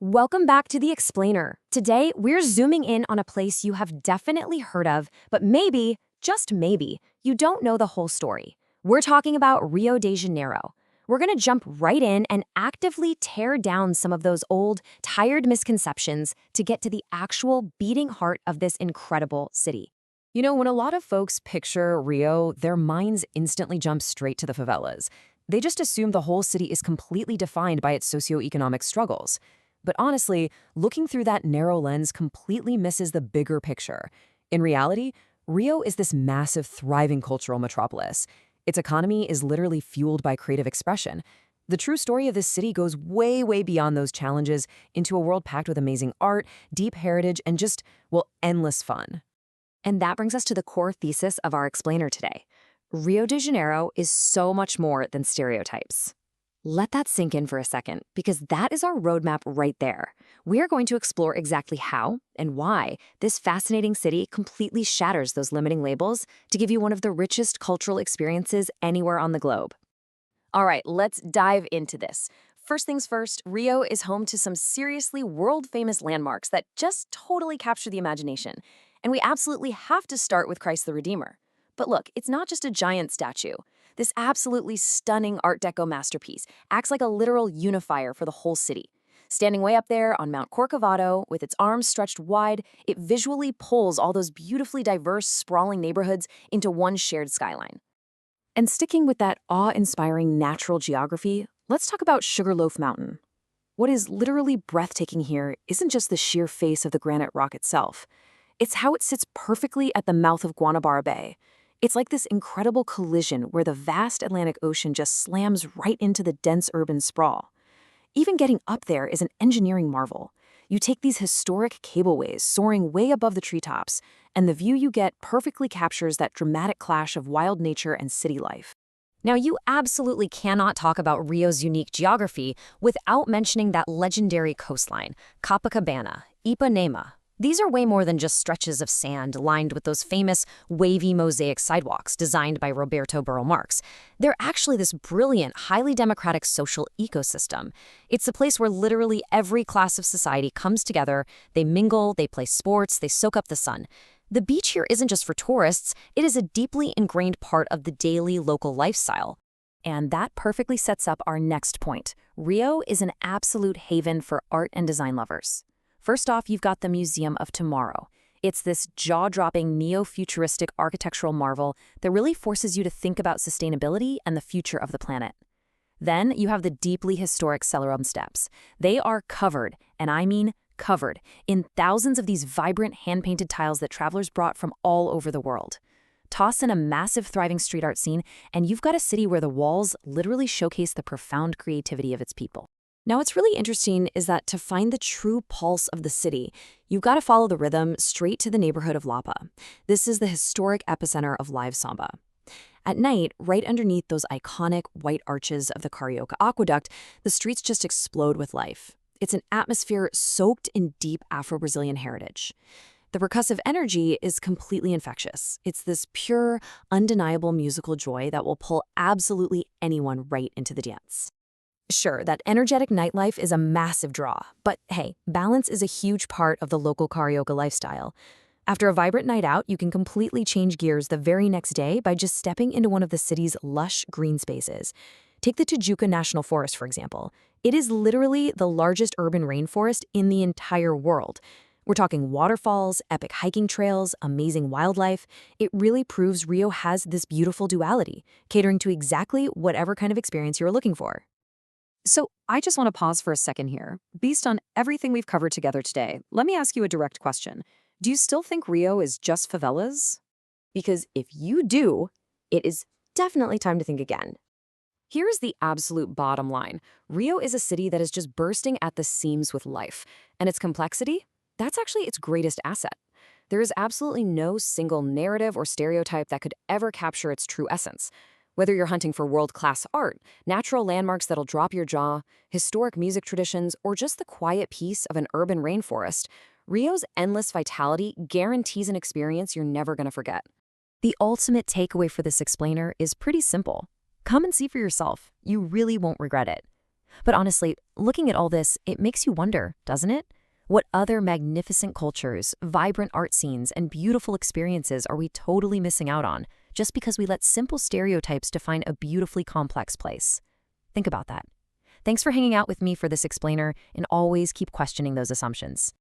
Welcome back to The Explainer. Today, we're zooming in on a place you have definitely heard of, but maybe, just maybe, you don't know the whole story. We're talking about Rio de Janeiro. We're going to jump right in and actively tear down some of those old, tired misconceptions to get to the actual beating heart of this incredible city. You know, when a lot of folks picture Rio, their minds instantly jump straight to the favelas. They just assume the whole city is completely defined by its socioeconomic struggles. But honestly, looking through that narrow lens completely misses the bigger picture. In reality, Rio is this massive, thriving cultural metropolis. Its economy is literally fueled by creative expression. The true story of this city goes way, way beyond those challenges into a world packed with amazing art, deep heritage, and just, well, endless fun. And that brings us to the core thesis of our explainer today. Rio de Janeiro is so much more than stereotypes. Let that sink in for a second, because that is our roadmap right there. We are going to explore exactly how and why this fascinating city completely shatters those limiting labels to give you one of the richest cultural experiences anywhere on the globe. All right, let's dive into this. First things first, Rio is home to some seriously world-famous landmarks that just totally capture the imagination. And we absolutely have to start with Christ the Redeemer. But look, it's not just a giant statue. This absolutely stunning Art Deco masterpiece acts like a literal unifier for the whole city. Standing way up there on Mount Corcovado, with its arms stretched wide, it visually pulls all those beautifully diverse, sprawling neighborhoods into one shared skyline. And sticking with that awe-inspiring natural geography, let's talk about Sugarloaf Mountain. What is literally breathtaking here isn't just the sheer face of the granite rock itself. It's how it sits perfectly at the mouth of Guanabara Bay. It's like this incredible collision where the vast Atlantic Ocean just slams right into the dense urban sprawl. Even getting up there is an engineering marvel. You take these historic cableways soaring way above the treetops, and the view you get perfectly captures that dramatic clash of wild nature and city life. Now, you absolutely cannot talk about Rio's unique geography without mentioning that legendary coastline, Copacabana, Ipanema. These are way more than just stretches of sand lined with those famous wavy mosaic sidewalks designed by Roberto Burle Marx. They're actually this brilliant, highly democratic social ecosystem. It's a place where literally every class of society comes together, they mingle, they play sports, they soak up the sun. The beach here isn't just for tourists, it is a deeply ingrained part of the daily local lifestyle. And that perfectly sets up our next point. Rio is an absolute haven for art and design lovers. First off, you've got the Museum of Tomorrow. It's this jaw-dropping, neo-futuristic architectural marvel that really forces you to think about sustainability and the future of the planet. Then you have the deeply historic Celeron Steps. They are covered, and I mean covered, in thousands of these vibrant hand-painted tiles that travelers brought from all over the world. Toss in a massive, thriving street art scene, and you've got a city where the walls literally showcase the profound creativity of its people. Now, what's really interesting is that to find the true pulse of the city, you've got to follow the rhythm straight to the neighborhood of Lapa. This is the historic epicenter of live samba. At night, right underneath those iconic white arches of the Carioca Aqueduct, the streets just explode with life. It's an atmosphere soaked in deep Afro-Brazilian heritage. The percussive energy is completely infectious. It's this pure, undeniable musical joy that will pull absolutely anyone right into the dance. Sure, that energetic nightlife is a massive draw, but hey, balance is a huge part of the local Carioca lifestyle. After a vibrant night out, you can completely change gears the very next day by just stepping into one of the city's lush green spaces. Take the Tijuca National Forest, for example. It is literally the largest urban rainforest in the entire world. We're talking waterfalls, epic hiking trails, amazing wildlife. It really proves Rio has this beautiful duality, catering to exactly whatever kind of experience you're looking for. So I just want to pause for a second here. Based on everything we've covered together today, let me ask you a direct question. Do you still think Rio is just favelas? Because if you do, it is definitely time to think again. Here is the absolute bottom line. Rio is a city that is just bursting at the seams with life. And its complexity? That's actually its greatest asset. There is absolutely no single narrative or stereotype that could ever capture its true essence. Whether you're hunting for world-class art, natural landmarks that'll drop your jaw, historic music traditions, or just the quiet peace of an urban rainforest, Rio's endless vitality guarantees an experience you're never going to forget. The ultimate takeaway for this explainer is pretty simple. Come and see for yourself. You really won't regret it. But honestly, looking at all this, it makes you wonder, doesn't it? What other magnificent cultures, vibrant art scenes, and beautiful experiences are we totally missing out on just because we let simple stereotypes define a beautifully complex place? Think about that. Thanks for hanging out with me for this explainer, and always keep questioning those assumptions.